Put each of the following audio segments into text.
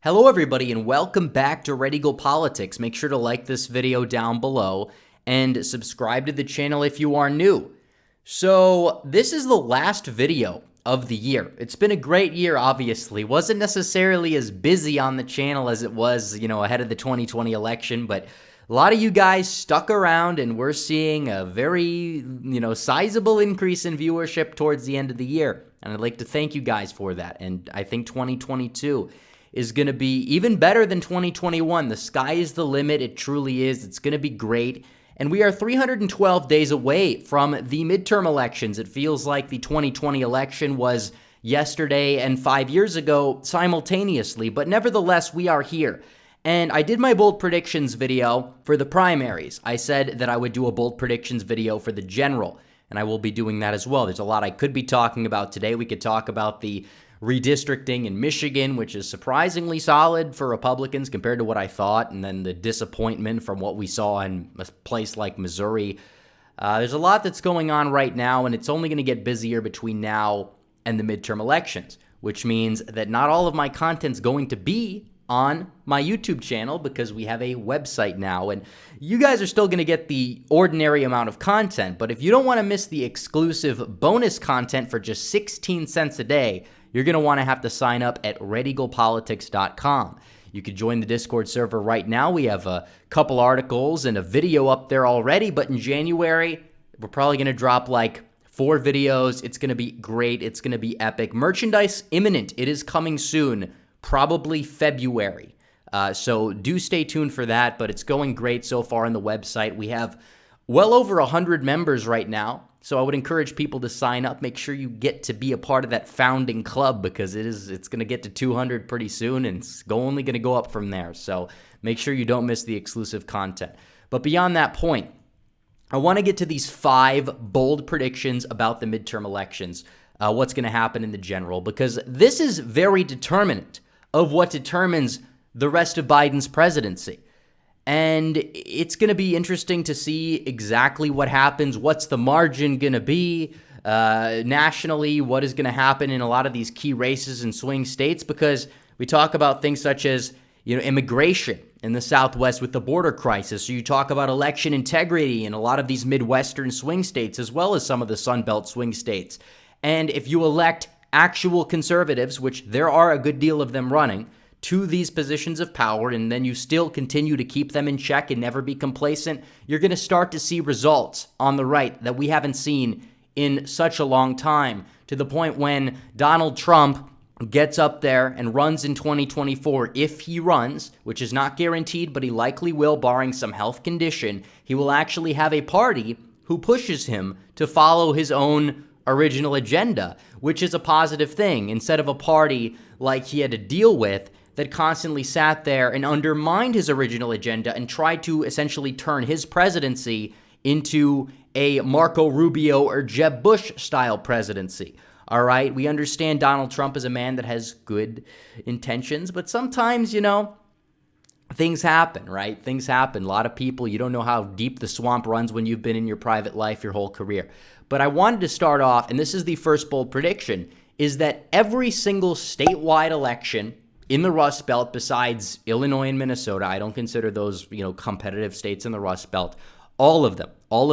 Hello everybody and welcome back to Red Eagle Politics. Make sure to like this video down below and subscribe to the channel if you are new. So this is the last video of the year. It's been a great year, obviously. Wasn't necessarily as busy on the channel as it was, ahead of the 2020 election, but a lot of you guys stuck around and we're seeing a very, sizable increase in viewership towards the end of the year. And I'd like to thank you guys for that. And I think 2022 is going to be even better than 2021. The sky is the limit. It truly is. It's going to be great. And we are 312 days away from the midterm elections. It feels like the 2020 election was yesterday and 5 years ago simultaneously, but nevertheless, we are here. And I did my bold predictions video for the primaries. I said that I would do a bold predictions video for the general, and I will be doing that as well. There's a lot I could be talking about today. We could talk about the redistricting in Michigan, which is surprisingly solid for Republicans compared to what I thought, and then the disappointment from what we saw in a place like Missouri. There's a lot that's going on right now, and it's only going to get busier between now and the midterm elections, which means that not all of my content's going to be on my YouTube channel because we have a website now, and you guys are still going to get the ordinary amount of content, but if you don't want to miss the exclusive bonus content for just 16 cents a day, you're going to want to have to sign up at redeaglepatriot.com. You could join the Discord server right now. We have a couple articles and a video up there already, but in January, we're probably going to drop like 4 videos. It's going to be great. It's going to be epic. Merchandise imminent. It is coming soon, probably February. So do stay tuned for that, but it's going great so far on the website. We have well over 100 members right now. So I would encourage people to sign up. Make sure you get to be a part of that founding club because it's going to get to 200 pretty soon, and it's only going to go up from there. So make sure you don't miss the exclusive content. But beyond that point, I want to get to these 5 bold predictions about the midterm elections, what's going to happen in the general, because this is very determinant of what determines the rest of Biden's presidency. And it's going to be interesting to see exactly what happens. What's the margin going to be nationally? What is going to happen in a lot of these key races in swing states? Because we talk about things such as, immigration in the Southwest with the border crisis. So you talk about election integrity in a lot of these Midwestern swing states, as well as some of the Sun Belt swing states. And if you elect actual conservatives, which there are a good deal of them running, to these positions of power, and then you still continue to keep them in check and never be complacent, you're going to start to see results on the right that we haven't seen in such a long time, to the point when Donald Trump gets up there and runs in 2024. If he runs, which is not guaranteed, but he likely will, barring some health condition, he will actually have a party who pushes him to follow his own original agenda, which is a positive thing, instead of a party like he had to deal with that constantly sat there and undermined his original agenda and tried to essentially turn his presidency into a Marco Rubio or Jeb Bush style presidency. All right, we understand Donald Trump is a man that has good intentions, but sometimes, things happen, right? Things happen. A lot of people, you don't know how deep the swamp runs when you've been in your private life your whole career. But I wanted to start off, and this is the first bold prediction, is that every single statewide election in the Rust Belt, besides Illinois and Minnesota, I don't consider those, competitive states in the Rust Belt, all of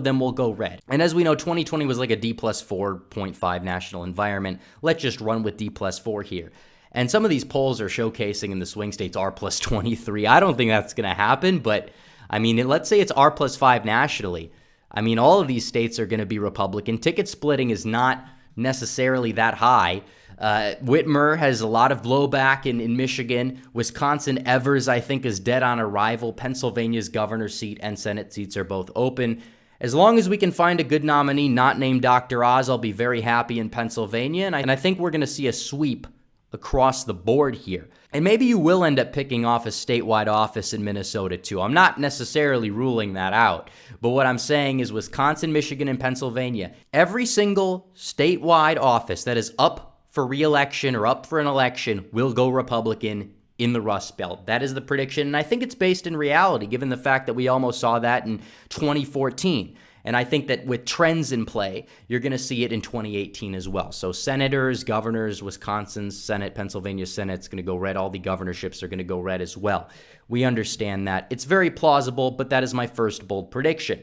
them will go red. And as we know, 2020 was like a D plus 4.5 national environment. Let's just run with D plus 4 here. And some of these polls are showcasing in the swing states R plus 23. I don't think that's going to happen, but let's say it's R plus 5 nationally. All of these states are going to be Republican. Ticket splitting is not necessarily that high. Whitmer has a lot of blowback in Michigan. Wisconsin, Evers, I think, is dead on arrival. Pennsylvania's governor seat and Senate seats are both open. As long as we can find a good nominee not named Dr. Oz, I'll be very happy in Pennsylvania. And I think we're going to see a sweep across the board here. And maybe you will end up picking off a statewide office in Minnesota too. I'm not necessarily ruling that out. But what I'm saying is Wisconsin, Michigan, and Pennsylvania, every single statewide office that is up for re-election or up for an election will go Republican in the Rust Belt. That is the prediction, and I think it's based in reality, given the fact that we almost saw that in 2014. And I think that with trends in play, you're going to see it in 2018 as well. So senators, governors, Wisconsin's Senate, Pennsylvania Senate's going to go red. All the governorships are going to go red as well. We understand that. It's very plausible, but that is my first bold prediction.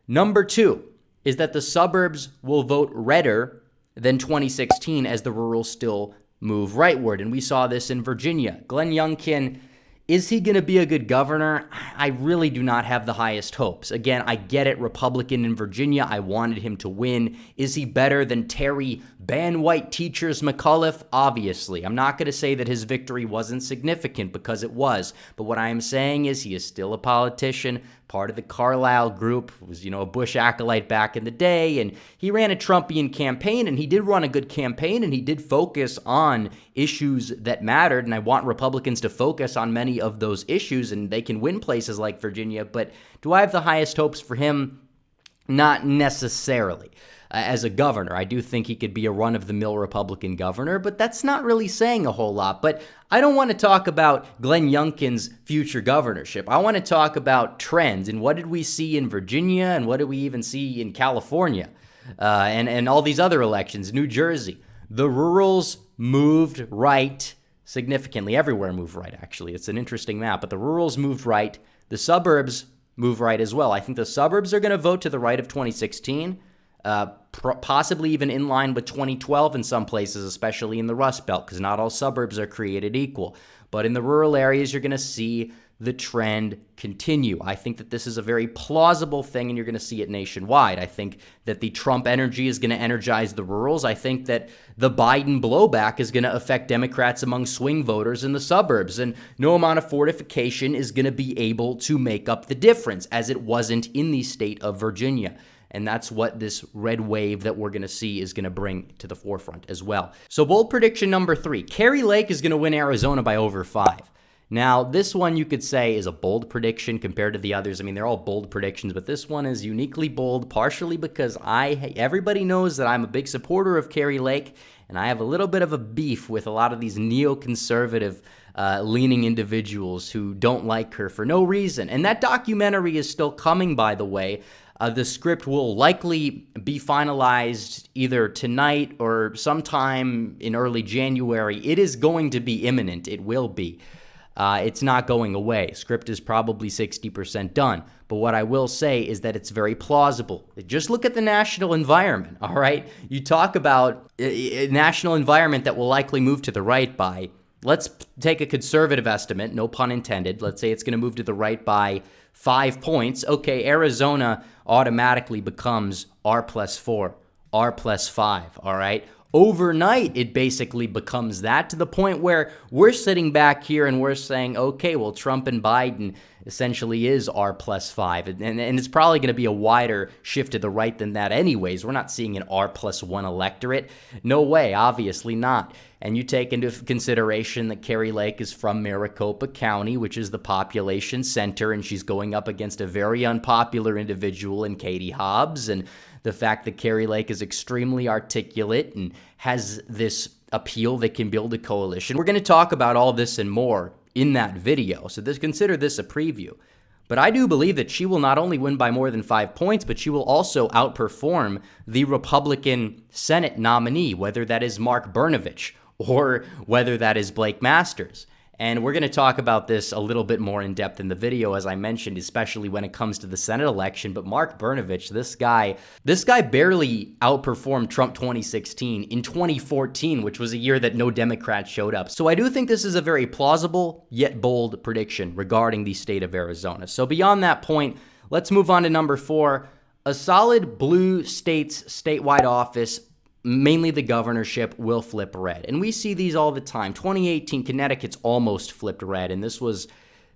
Number 2 is that the suburbs will vote redder than 2016 as the rural still move rightward. And we saw this in Virginia. Glenn Youngkin, is he going to be a good governor? I really do not have the highest hopes. Again, I get it, Republican in Virginia. I wanted him to win. Is he better than Terry ban white teachers McAuliffe? Obviously. I'm not going to say that his victory wasn't significant, because it was. But what I am saying is he is still a politician, part of the Carlisle group, was, a Bush acolyte back in the day, and he ran a Trumpian campaign, and he did run a good campaign, and he did focus on issues that mattered, and I want Republicans to focus on many of those issues, and they can win places like Virginia. But do I have the highest hopes for him? Not necessarily. As a governor, I do think he could be a run-of-the-mill Republican governor, but that's not really saying a whole lot. But I don't want to talk about Glenn Youngkin's future governorship. I want to talk about trends, and what did we see in Virginia, and what did we even see in California, and all these other elections, New Jersey. The rurals moved right significantly. Everywhere moved right, actually. It's an interesting map, but the rurals moved right. The suburbs move right as well. I think the suburbs are going to vote to the right of 2016. Possibly even in line with 2012 in some places, especially in the Rust Belt, because not all suburbs are created equal. But in the rural areas, you're going to see the trend continue. I think that this is a very plausible thing, and you're going to see it nationwide. I think that the Trump energy is going to energize the rurals. I think that the Biden blowback is going to affect Democrats among swing voters in the suburbs, and no amount of fortification is going to be able to make up the difference, as it wasn't in the state of Virginia. And that's what this red wave that we're going to see is going to bring to the forefront as well. So bold prediction number 3, Kari Lake is going to win Arizona by over 5. Now, this one you could say is a bold prediction compared to the others. I mean, they're all bold predictions, but this one is uniquely bold, partially because everybody knows that I'm a big supporter of Kari Lake, and I have a little bit of a beef with a lot of these neoconservative leaning individuals who don't like her for no reason. And that documentary is still coming, by the way. The script will likely be finalized either tonight or sometime in early January. It is going to be imminent. It will be. It's not going away. Script is probably 60% done. But what I will say is that it's very plausible. Just look at the national environment, all right? You talk about a national environment that will likely move to the right by, let's take a conservative estimate, no pun intended. Let's say it's going to move to the right by 5 points. Okay, Arizona automatically becomes R+4, R+5, all right? Overnight, it basically becomes that, to the point where we're sitting back here and we're saying, okay, well, Trump and Biden essentially is R+5. And it's probably going to be a wider shift to the right than that anyways. We're not seeing an R+1 electorate. No way, obviously not. And you take into consideration that Kari Lake is from Maricopa County, which is the population center, and she's going up against a very unpopular individual in Katie Hobbs, and the fact that Kari Lake is extremely articulate and has this appeal that can build a coalition. We're going to talk about all this and more in that video, so consider this a preview. But I do believe that she will not only win by more than 5 points, but she will also outperform the Republican Senate nominee, whether that is Mark Brnovich or whether that is Blake Masters. And we're going to talk about this a little bit more in depth in the video, as I mentioned, especially when it comes to the Senate election. But Mark Brnovich, this guy barely outperformed Trump 2016 in 2014, which was a year that no Democrat showed up. So I do think this is a very plausible yet bold prediction regarding the state of Arizona. So beyond that point, let's move on to number 4. A solid blue state's statewide office, mainly the governorship, will flip red. And we see these all the time. 2018, Connecticut's almost flipped red, and this was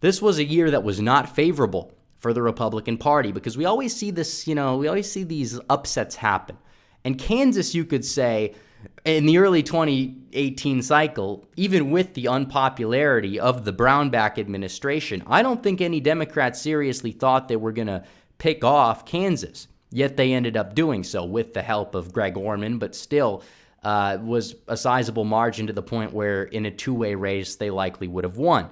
a year that was not favorable for the Republican Party, because we always see this, we always see these upsets happen. And Kansas, you could say, in the early 2018 cycle, even with the unpopularity of the Brownback administration, I don't think any Democrats seriously thought they were going to pick off Kansas. Yet they ended up doing so with the help of Greg Orman, but still was a sizable margin, to the point where in a two-way race they likely would have won.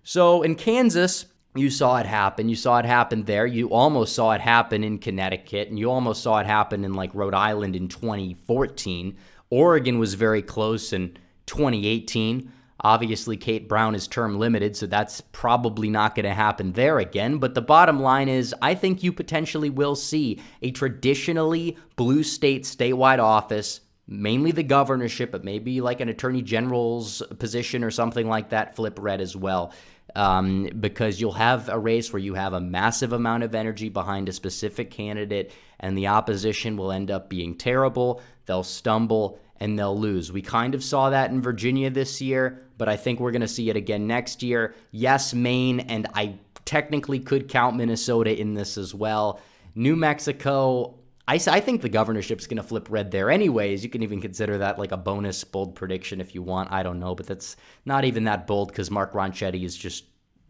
So in Kansas, You saw it happen. You saw it happen there. You almost saw it happen in Connecticut, and you almost saw it happen in like Rhode Island in 2014. Oregon was very close in 2018. Obviously, Kate Brown is term limited, so that's probably not going to happen there again. But the bottom line is, I think you potentially will see a traditionally blue state statewide office, mainly the governorship, but maybe like an attorney general's position or something like that, flip red as well. Because you'll have a race where you have a massive amount of energy behind a specific candidate, and the opposition will end up being terrible. They'll stumble and they'll lose. We kind of saw that in Virginia this year, but I think we're going to see it again next year. Yes, Maine, and I technically could count Minnesota in this as well. New Mexico, I think the governorship's going to flip red there anyways. You can even consider that like a bonus bold prediction if you want. I don't know, but that's not even that bold because Mark Ronchetti is just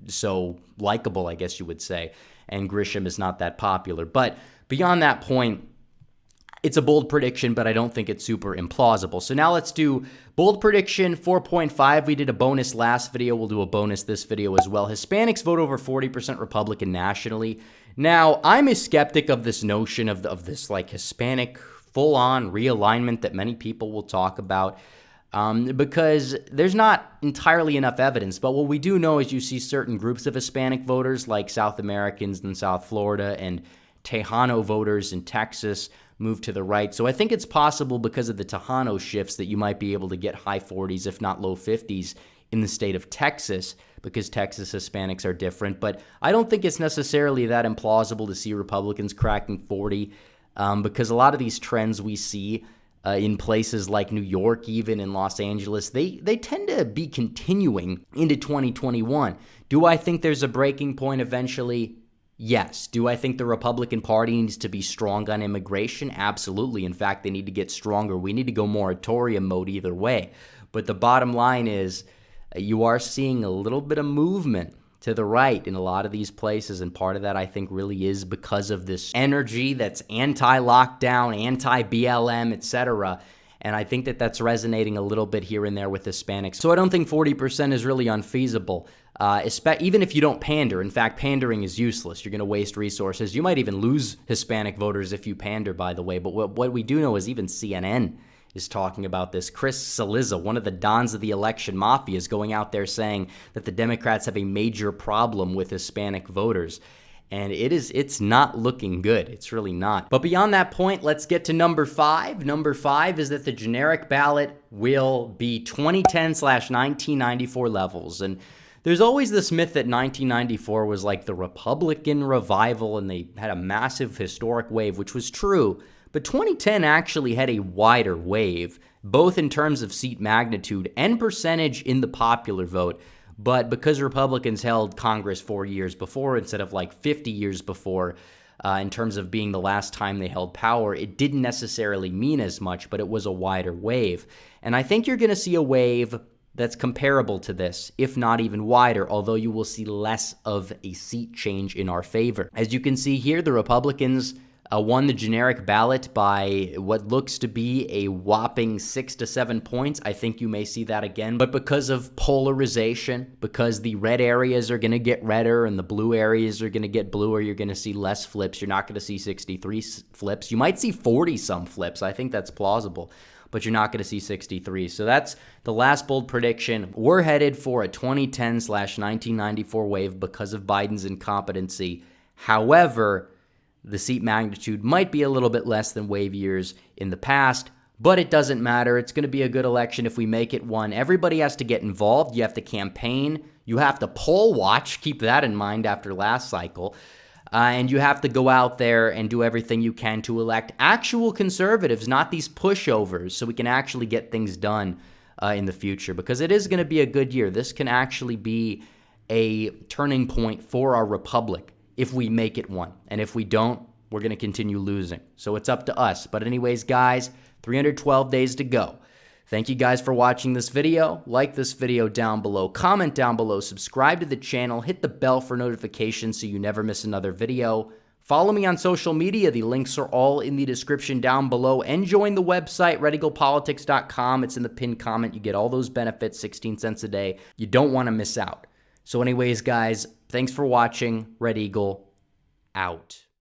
so likable, I guess you would say, and Grisham is not that popular. But beyond that point, it's a bold prediction, but I don't think it's super implausible. So now let's do bold prediction 4.5. We did a bonus last video. We'll do a bonus this video as well. Hispanics vote over 40% Republican nationally. Now, I'm a skeptic of this notion of this like Hispanic full-on realignment that many people will talk about because there's not entirely enough evidence. But what we do know is you see certain groups of Hispanic voters like South Americans in South Florida and Tejano voters in Texas move to the right. So I think it's possible because of the Tejano shifts that you might be able to get high 40s, if not low 50s in the state of Texas, because Texas Hispanics are different. But I don't think it's necessarily that implausible to see Republicans cracking 40 because a lot of these trends we see in places like New York, even in Los Angeles, they tend to be continuing into 2021. Do I think there's a breaking point eventually? Yes. Do I think the Republican Party needs to be strong on immigration? Absolutely. In fact, they need to get stronger. We need to go moratorium mode either way. But the bottom line is you are seeing a little bit of movement to the right in a lot of these places, and part of that I think really is because of this energy that's anti-lockdown, anti-BLM, etc. And I think that that's resonating a little bit here and there with Hispanics. So I don't think 40% is really unfeasible, even if you don't pander. In fact, pandering is useless. You're going to waste resources. You might even lose Hispanic voters if you pander, by the way. But what we do know is even CNN is talking about this. Chris Cillizza, one of the dons of the election mafia, is going out there saying that the Democrats have a major problem with Hispanic voters. And it's not looking good. It's really not. But beyond that point, let's get to number 5. Number 5 is that the generic ballot will be 2010/1994 levels. And there's always this myth that 1994 was like the Republican revival and they had a massive historic wave, which was true. But 2010 actually had a wider wave, both in terms of seat magnitude and percentage in the popular vote. But because Republicans held Congress 4 years before instead of like 50 years before, in terms of being the last time they held power, it didn't necessarily mean as much, but it was a wider wave. And I think you're going to see a wave that's comparable to this, if not even wider, although you will see less of a seat change in our favor. As you can see here, the Republicans won the generic ballot by what looks to be a whopping 6 to 7 points. I think you may see that again, but because of polarization, because the red areas are going to get redder and the blue areas are going to get bluer, you're going to see less flips. You're not going to see 63 flips. You might see 40-some flips. I think that's plausible, but you're not going to see 63. So that's the last bold prediction. We're headed for a 2010/1994 wave because of Biden's incompetency. However, the seat magnitude might be a little bit less than wave years in the past, but it doesn't matter. It's going to be a good election if we make it one. Everybody has to get involved. You have to campaign. You have to poll watch. Keep that in mind after last cycle. And you have to go out there and do everything you can to elect actual conservatives, not these pushovers, so we can actually get things done in the future, because it is going to be a good year. This can actually be a turning point for our republic if we make it one. And if we don't, we're going to continue losing. So it's up to us. But anyways, guys, 312 days to go. Thank you guys for watching this video. Like this video down below, comment down below, subscribe to the channel, hit the bell for notifications so you never miss another video. Follow me on social media. The links are all in the description down below. And join the website, redeaglepolitics.com. It's in the pinned comment. You get all those benefits, 16 cents a day. You don't want to miss out. So anyways, guys, Thanks for watching. Red Eagle out.